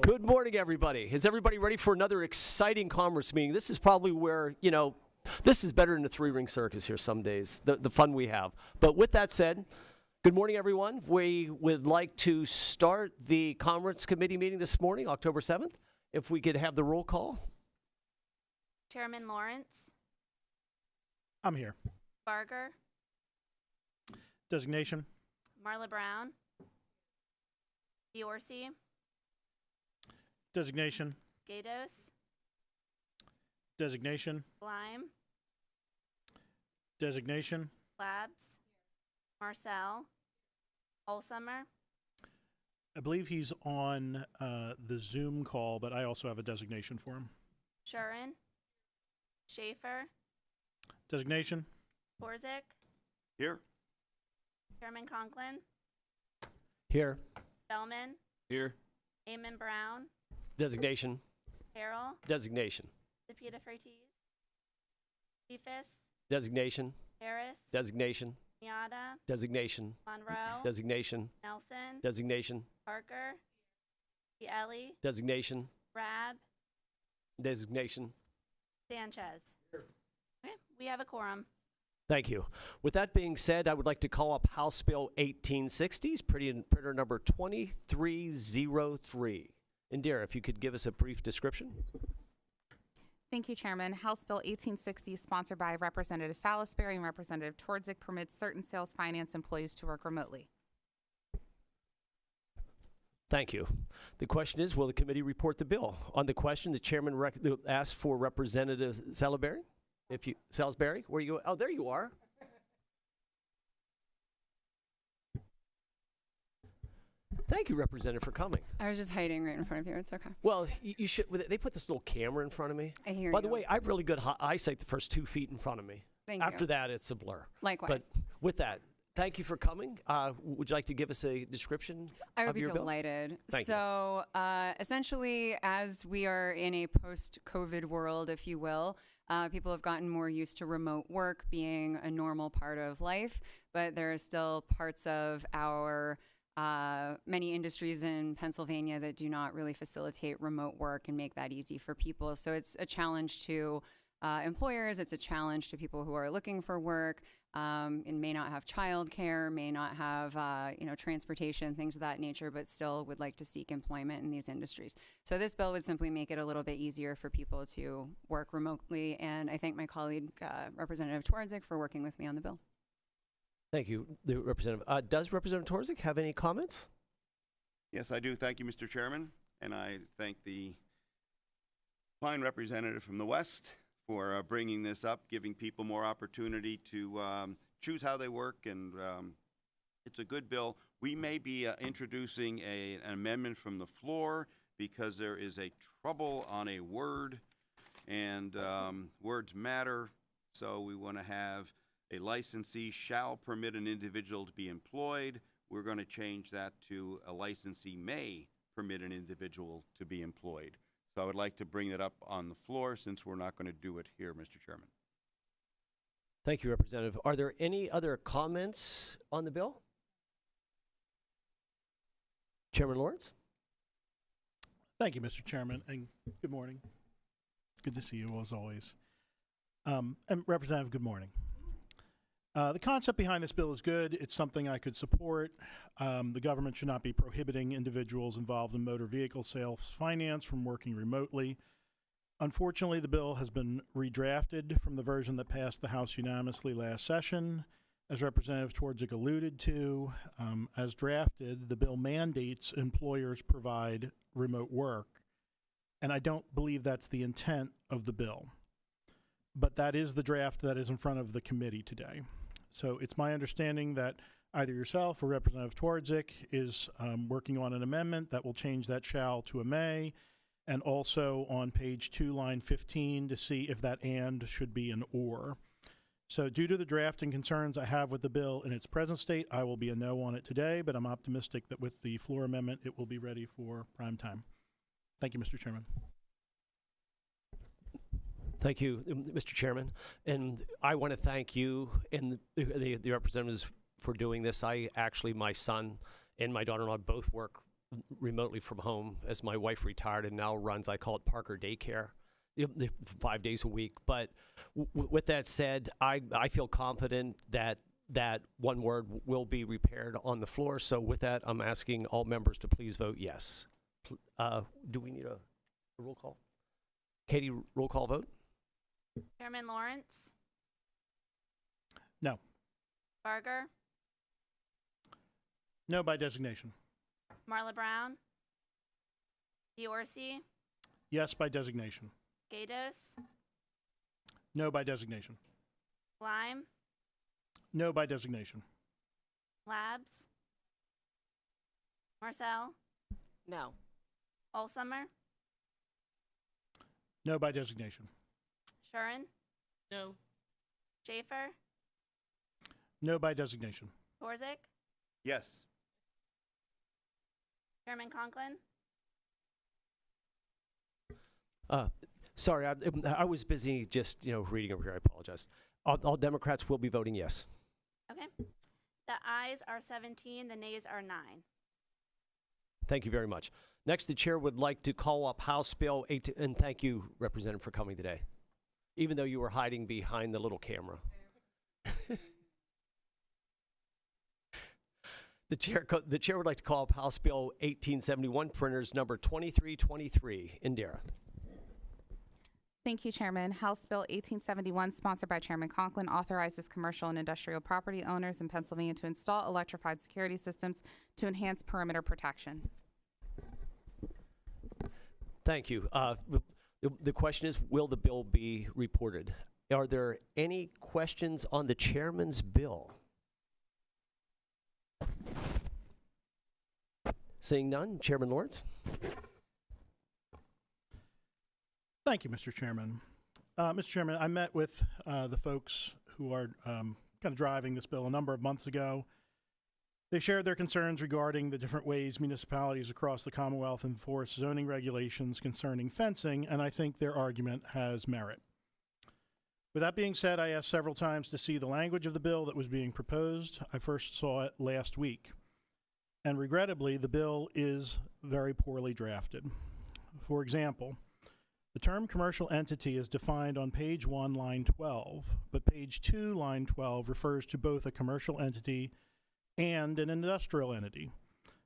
Good morning, everybody. Is everybody ready for another exciting commerce meeting? This is probably where, this is better than the three-ring circus here some days, the fun we have. But with that said, good morning, everyone. We would like to start the Commerce Committee meeting this morning, October 7th. If we could have the roll call. Chairman Lawrence. I'm here. Barger. Designation. Marla Brown. Diorsi. Designation. Gatos. Designation. Lime. Designation. Labs. Marcel. Olsummer. I believe he's on the Zoom call, but I also have a designation for him. Shurin. Schaefer. Designation. Torzik. Here. Chairman Conklin. Here. Bellman. Here. Amon Brown. Designation. Carroll. Designation. DePita Fertiz. Cephas. Designation. Harris. Designation. Miata. Designation. Monroe. Designation. Nelson. Designation. Parker. Ellie. Designation. Rab. Designation. Sanchez. Okay, we have a quorum. Thank you. With that being said, I would like to call up House Bill 1860, printer number 2303. Indira, if you could give us a brief description. Thank you, Chairman. House Bill 1860, sponsored by Representative Salisbury and Representative Twardzik, permits certain sales finance employees to work remotely. Thank you. The question is, will the committee report the bill? On the question, the chairman asked for Representative Salisbury. Salisbury, where you? Oh, there you are. Thank you, Representative, for coming. I was just hiding right in front of you. It's okay. Well, you should. They put this little camera in front of me. I hear you. By the way, I have really good eyesight the first 2 feet in front of me. Thank you. After that, it's a blur. Likewise. But with that, thank you for coming. Would you like to give us a description I would of be your bill? delighted. Thank so, essentially, as we are in a post-COVID world, if you will, people have gotten more used to remote work being a normal part of life, but there are still parts of our many industries in Pennsylvania that do not really facilitate remote work and make that easy for people. So it's a challenge to employers. It's a challenge to people who are looking for work and may not have childcare, may not have transportation, things of that nature, but still would like to seek employment in these industries. So this bill would simply make it a little bit easier for people to work remotely. And I thank my colleague, Representative Twardzik, for working with me on the bill. Thank you, the Representative. Does Representative Twardzik have any comments? Yes, I do. Thank you, Mr. Chairman. And I thank the fine representative from the West for bringing this up, giving people more opportunity to choose how they work. And it's a good bill. We may be introducing an amendment from the floor because there is a trouble on a word, and words matter. So we want to have a licensee shall permit an individual to be employed. We're going to change that to a licensee may permit an individual to be employed. So I would like to bring that up on the floor since we're not going to do it here, Mr. Chairman. Thank you, Representative. Are there any other comments on the bill? Chairman Lawrence? Thank you, Mr. Chairman, and good morning. Good to see you, as always. And Representative, good morning. The concept behind this bill is good. It's something I could support. The government should not be prohibiting individuals involved in motor vehicle sales finance from working remotely. Unfortunately, the bill has been redrafted from the version that passed the House unanimously last session. As Representative Twardzik alluded to, as drafted, the bill mandates employers provide remote work, and I don't believe that's the intent of the bill. But that is the draft that is in front of the committee today. So it's my understanding that either yourself or Representative Twardzik is working on an amendment that will change that shall to a may, and also on page 2, line 15, to see if that and should be an or. So due to the drafting concerns I have with the bill in its present state, I will be a no on it today, but I'm optimistic that with the floor amendment, it will be ready for prime time. Thank you, Mr. Chairman. Thank you, Mr. Chairman. And I want to thank you and the representatives for doing this. My son and my daughter-in-law both work remotely from home as my wife retired and now runs, I call it Parker Daycare, 5 days a week. But with that said, I feel confident that one word will be repaired on the floor. So with that, I'm asking all members to please vote yes. Do we need a roll call? Katie, roll call vote? Chairman Lawrence, No. Barger, No by designation. Marla Brown, Diorsi, Yes by designation. Gatos, No by designation. Lime, No by designation. Labs, Marcel, No. Olsummer, No by designation. Shuren, No. Schaefer, No by designation. Torzik, Yes. Chairman Conklin, Sorry, I was busy just reading over here. I apologize. All Democrats will be voting yes. okay. The ayes are 17, the nays are 9. Thank you very much. Next, the chair would like to call up House Bill 8, and thank you, Representative, for coming today, even though you were hiding behind the little camera. The chair would like to call up House Bill 1871, printers number 2323. Indira. Thank you, Chairman. House Bill 1871, sponsored by Chairman Conklin, authorizes commercial and industrial property owners in Pennsylvania to install electrified security systems to enhance perimeter protection. Thank you. The question is, will the bill be reported? Are there any questions on the chairman's bill? Seeing none, Chairman Lawrence. Thank you, Mr. Chairman. Mr. Chairman, I met with the folks who are kind of driving this bill a number of months ago. They shared their concerns regarding the different ways municipalities across the Commonwealth enforce zoning regulations concerning fencing, and I think their argument has merit. With that being said, I asked several times to see the language of the bill that was being proposed. I first saw it last week. And regrettably, the bill is very poorly drafted. For example, the term commercial entity is defined on page 1, line 12, but page 2, line 12 refers to both a commercial entity and an industrial entity.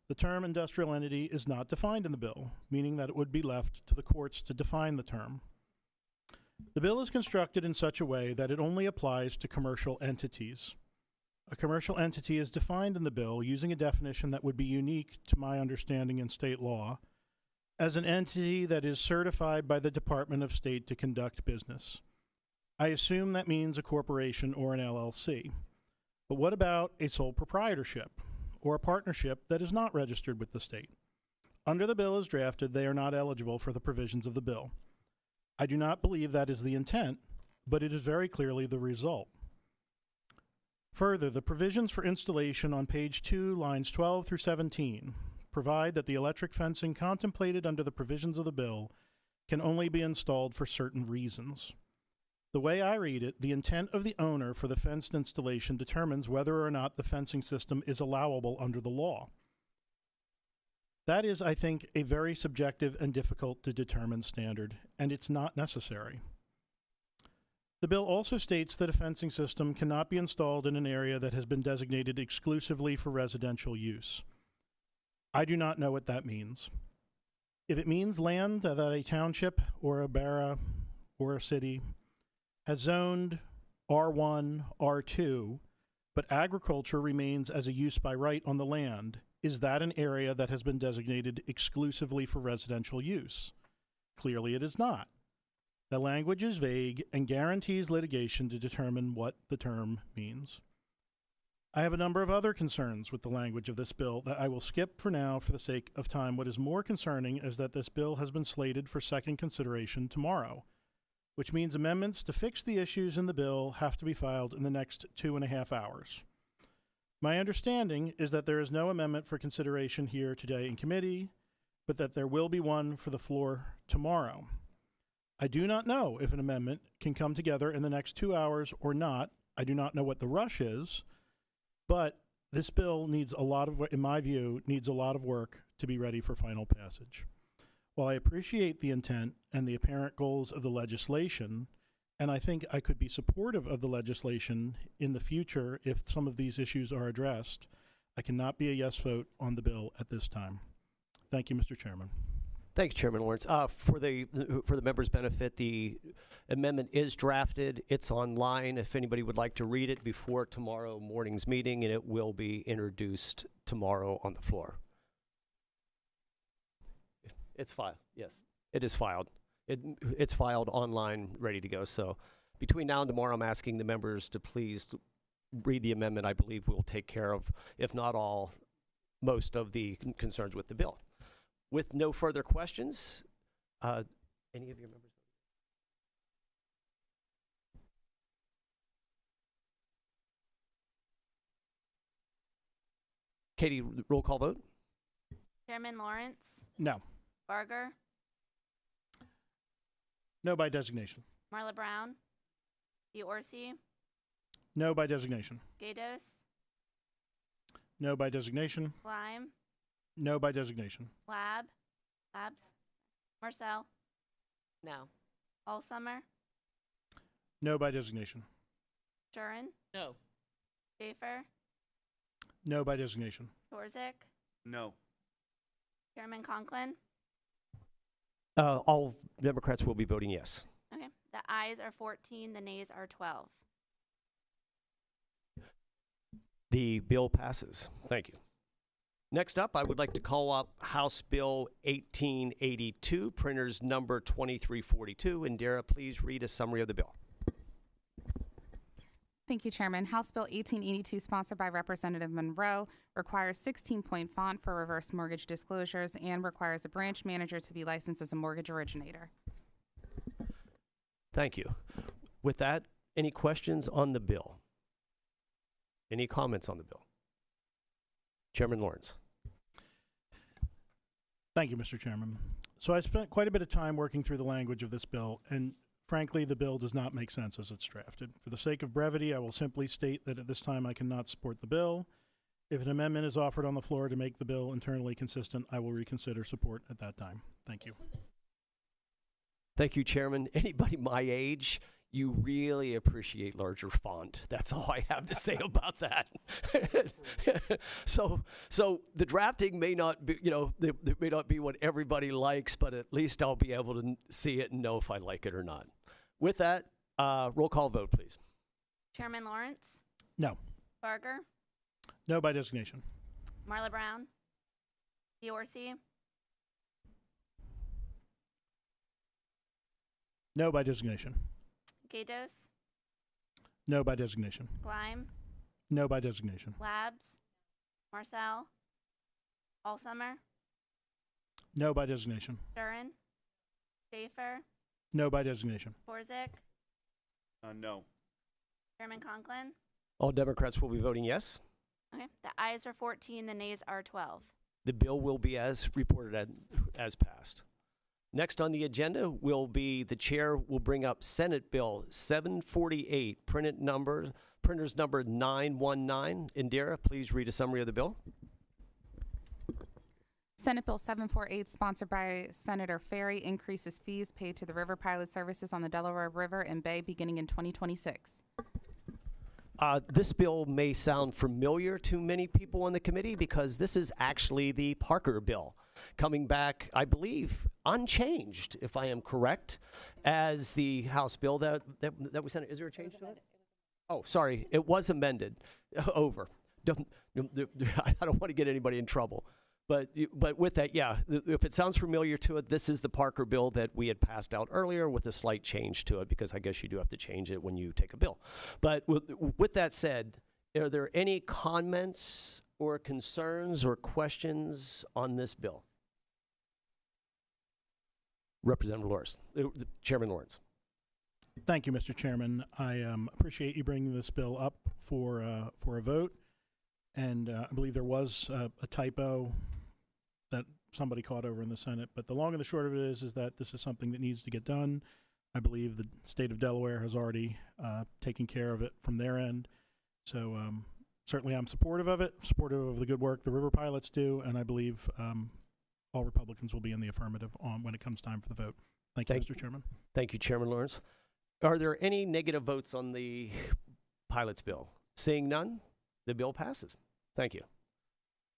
The term industrial entity is not defined in the bill, meaning that it would be left to the courts to define the term. The bill is constructed in such a way that it only applies to commercial entities. A commercial entity is defined in the bill using a definition that would be unique to my understanding in state law as an entity that is certified by the Department of State to conduct business. I assume that means a corporation or an LLC. But what about a sole proprietorship or a partnership that is not registered with the state? Under the bill as drafted, they are not eligible for the provisions of the bill. I do not believe that is the intent, but it is very clearly the result. Further, the provisions for installation on page 2, lines 12 through 17, provide that the electric fencing contemplated under the provisions of the bill can only be installed for certain reasons. The way I read it, the intent of the owner for the fenced installation determines whether or not the fencing system is allowable under the law. That is, I think, a very subjective and difficult to determine standard, and it's not necessary. The bill also states that a fencing system cannot be installed in an area that has been designated exclusively for residential use. I do not know what that means. If it means land that a township or a borough or a city has zoned R1, R2, but agriculture remains as a use by right on the land, is that an area that has been designated exclusively for residential use? Clearly it is not. The language is vague and guarantees litigation to determine what the term means. I have a number of other concerns with the language of this bill that I will skip for now for the sake of time. What is more concerning is that this bill has been slated for second consideration tomorrow, which means amendments to fix the issues in the bill have to be filed in the next 2.5 hours. My understanding is that there is no amendment for consideration here today in committee, but that there will be one for the floor tomorrow. I do not know if an amendment can come together in the next 2 hours or not. I do not know what the rush is, but This bill needs a lot of, in my view, needs a lot of work to be ready for final passage. While I appreciate the intent and the apparent goals of the legislation, and I think I could be supportive of the legislation in the future if some of these issues are addressed, I cannot be a yes vote on the bill at this time. Thank you, Mr. Chairman. Thank you, Chairman Lawrence. For the members' benefit, the amendment is drafted. It's online if anybody would like to read it before tomorrow morning's meeting, and it will be introduced tomorrow on the floor. It's filed. Yes, it is filed. It's filed online, ready to go. So between now and tomorrow, I'm asking the members to please read the amendment. I believe we will take care of, if not all, most of the concerns with the bill. With no further questions, any of your members? Katie, roll call vote? Chairman Lawrence, No. Barger, No by designation. Marla Brown, DeOrsi, No by designation. Gatos, No by designation. Lime, No by designation. Labs, Marcel, No. Allsummer, No by designation. Turin, No. Schaefer, No by designation. Torzik, No. Chairman Conklin. All Democrats will be voting yes. Okay. The ayes are 14, the nays are 12. The bill passes. Thank you. Next up, I would like to call up House Bill 1882, printers number 2342. Indira, please read a summary of the bill. Thank you, Chairman. House Bill 1882, sponsored by Representative Monroe, requires 16-point font for reverse mortgage disclosures and requires a branch manager to be licensed as a mortgage originator. Thank you. With that, any questions on the bill? Any comments on the bill? Chairman Lawrence. Thank you, Mr. Chairman. So I spent quite a bit of time working through the language of this bill, and frankly, the bill does not make sense as it's drafted. For the sake of brevity, I will simply state that at this time I cannot support the bill. If an amendment is offered on the floor to make the bill internally consistent, I will reconsider support at that time. Thank you. Thank you, Chairman. Anybody my age, you really appreciate larger font. That's all I have to say about that. So the drafting may not be, it may not be what everybody likes, but at least I'll be able to see it and know if I like it or not. With that, roll call vote, please. Chairman Lawrence, No. Barger, No by designation. Marla Brown, DeOrsi, No by designation. Gatos, No by designation. Lime, No by designation. Labs, Marcel, Allsummer, No by designation. Turin, Schaefer, No by designation. Torzik, No. Chairman Conklin. All Democrats will be voting yes. Okay. The ayes are 14, the nays are 12. The bill will be as reported as passed. Next on the agenda will be the chair will bring up Senate Bill 748, printers number 919. Indira, please read a summary of the bill. Senate Bill 748, sponsored by Senator Ferry, increases fees paid to the river pilot services on the Delaware River and Bay beginning in 2026. This bill may sound familiar to many people on the committee because this is actually the Parker bill, coming back, I believe, unchanged, if I am correct, as the House bill that we sent. Is there a change to it? Oh, sorry, it was amended. Over. I don't want to get anybody in trouble. But with that, yeah, if it sounds familiar to it, this is the Parker bill that we had passed out earlier with a slight change to it, because I guess you do have to change it when you take a bill. But with that said, are there any comments or concerns or questions on this bill? Representative Lawrence, Chairman Lawrence. Thank you, Mr. Chairman. I appreciate you bringing this bill up for a vote. And I believe there was a typo that somebody caught over in the Senate. But the long and the short of it is that this is something that needs to get done. I believe the state of Delaware has already taken care of it from their end. So certainly I'm supportive of it, supportive of the good work the River Pilots do, and I believe all Republicans will be in the affirmative on when it comes time for the vote. Thank you, Thank- Mr. Chairman. Thank you, Chairman Lawrence. Are there any negative votes on the pilot's bill? Seeing none, the bill passes. Thank you.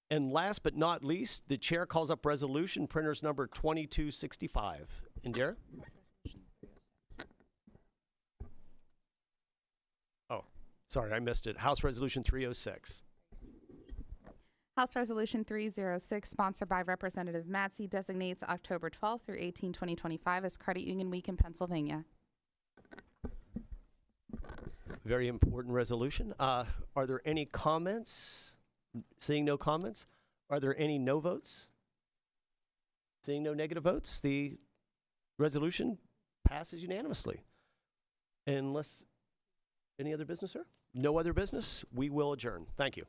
And last but not least, the chair calls up resolution printers number 2265. Indira? Oh, sorry, I missed it. House Resolution 306. House Resolution 306, sponsored by Representative Matzey, designates October 12th through 18, 2025 as Credit Union Week in Pennsylvania. Very important resolution. Are there any comments? Seeing no comments, are there any no votes? Seeing no negative votes, the resolution passes unanimously. Unless any other business, sir? No other business, we will adjourn. Thank you.